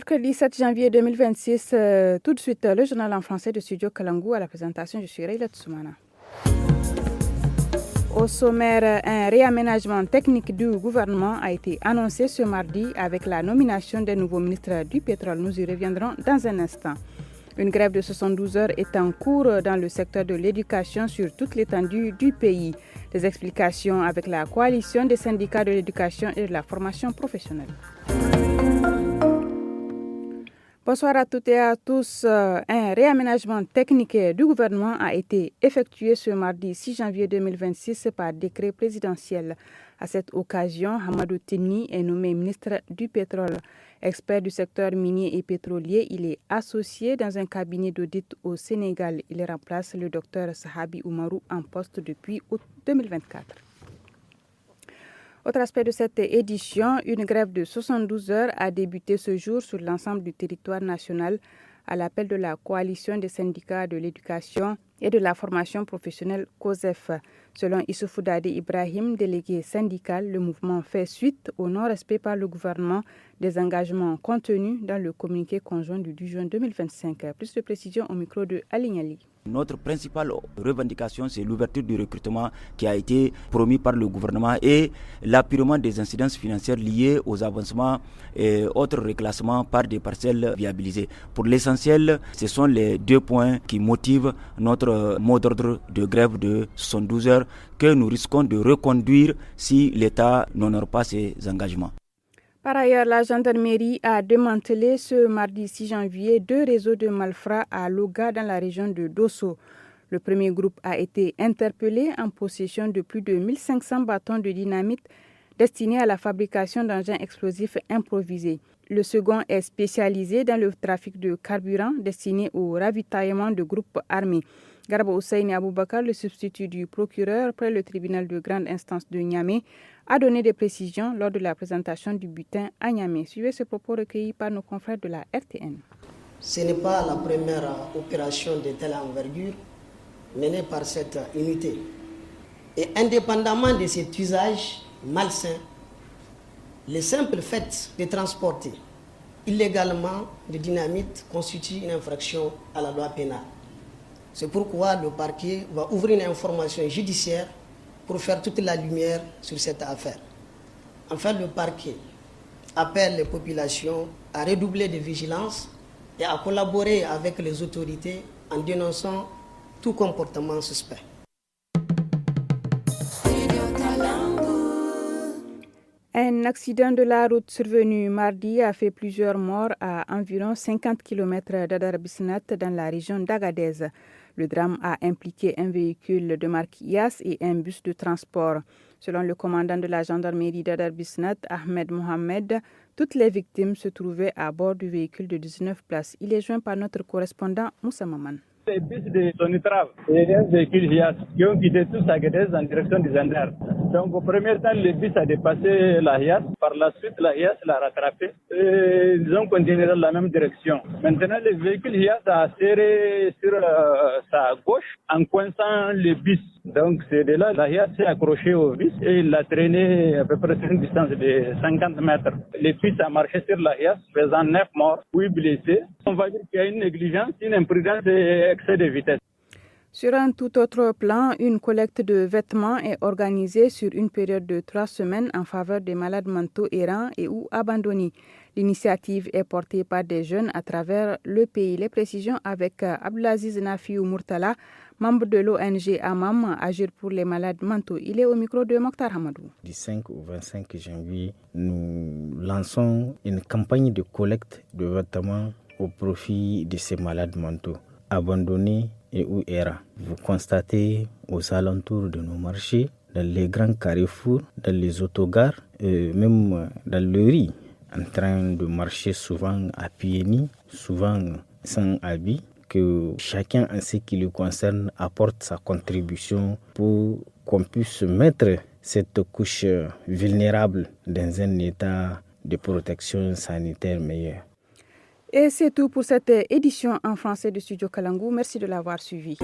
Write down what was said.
Mercredi 7 janvier 2026, tout de suite, le journal en français de Studio Kalangu. À la présentation, je suis Rayla Tsoumana. Au sommaire, un réaménagement technique du gouvernement a été annoncé ce mardi avec la nomination des nouveaux ministres du pétrole. Nous y reviendrons dans un instant. Une grève de 72 heures est en cours dans le secteur de l'éducation sur toute l'étendue du pays. Des explications avec la coalition des syndicats de l'éducation et de la formation professionnelle. Bonsoir à toutes et à tous. Un réaménagement technique du gouvernement a été effectué ce mardi 6 janvier 2026 par décret présidentiel. À cette occasion, Hamadou Tini est nommé ministre du pétrole. Expert du secteur minier et pétrolier, il est associé dans un cabinet d'audit au Sénégal. Il remplace le docteur Sahabi Oumarou en poste depuis août 2024. Autre aspect de cette édition, une grève de 72 heures a débuté ce jour sur l'ensemble du territoire national à l'appel de la coalition des syndicats de l'éducation et de la formation professionnelle COSEF. Selon Issoufou Dadi Ibrahim, délégué syndical, le mouvement fait suite au non-respect par le gouvernement des engagements contenus dans le communiqué conjoint du 10 juin 2025. Plus de précisions au micro de Aline Ali. Notre principale revendication, c'est l'ouverture du recrutement qui a été promis par le gouvernement et l'appurement des incidences financières liées aux avancements et autres reclassements par des parcelles viabilisées. Pour l'essentiel, ce sont les deux points qui motivent notre mot d'ordre de grève de 72 heures que nous risquons de reconduire si l'État n'honore pas ses engagements. Par ailleurs, la gendarmerie a démantelé ce mardi 6 janvier 2 réseaux de malfrats à Loga dans la région de Dosso. Le premier groupe a été interpellé en possession de plus de 1500 bâtons de dynamite destinés à la fabrication d'engins explosifs improvisés. Le second est spécialisé dans le trafic de carburant destiné au ravitaillement de groupes armés. Garba Ousseini Aboubakar, le substitut du procureur près le tribunal de grande instance de Niamey, a donné des précisions lors de la présentation du butin à Niamey. Suivez ce propos recueilli par nos confrères de la RTN. Ce n'est pas la première opération de telle envergure menée par cette unité. Et indépendamment de cet usage malsain, le simple fait de transporter illégalement de dynamite constitue une infraction à la loi pénale. C'est pourquoi le parquet va ouvrir une information judiciaire pour faire toute la lumière sur cette affaire. Enfin, le parquet appelle les populations à redoubler de vigilance et à collaborer avec les autorités en dénonçant tout comportement suspect. Un accident de la route survenu mardi a fait plusieurs morts à environ 50 km d'Adar-Bisnat dans la région d'Agadez. Le drame a impliqué un véhicule de marque IAS et un bus de transport. Selon le commandant de la gendarmerie d'Adar-Bisnat, Ahmed Mohamed, toutes les victimes se trouvaient à bord du véhicule de 19 places. Il est joint par notre correspondant Moussa Maman. Les bus de Sonitrav et un véhicule IAS qui ont quitté tous Agadez en direction du Zender. Donc au premier temps, le bus a dépassé la IAS. Par la suite, la IAS l'a rattrapé. Et ils ont continué dans la même direction. Maintenant, le véhicule IAS a serré sur sa gauche en coinçant le bus. Donc c'est de là, la IAS s'est accroché au bus et il l'a traîné à peu près sur une distance de 50 mètres. Le bus a marché sur la IAS, faisant 9 morts, 8 blessés. On va dire qu'il y a une négligence, une imprudence et excès de vitesse. Sur un tout autre plan, une collecte de vêtements est organisée sur une période de 3 semaines en faveur des malades mentaux errants et ou abandonnés. L'initiative est portée par des jeunes à travers le pays. Les précisions avec Abdelaziz Nafiou Murtala, membre de l'ONG AMAM, Agir pour les malades mentaux. Il est au micro de Mokhtar Hamadou. Du 5 au 25 janvier, nous lançons une campagne de collecte de vêtements au profit de ces malades mentaux abandonnés et ou errants. Vous constatez aux alentours de nos marchés, dans les grands carrefours, dans les autogares, et même dans le riz, en train de marcher souvent à pieds nus, souvent sans habit, que chacun en ce qui le concerne apporte sa contribution pour qu'on puisse mettre cette couche vulnérable dans un état de protection sanitaire meilleur. Et c'est tout pour cette édition en français de Studio Kalangu. Merci de l'avoir suivi.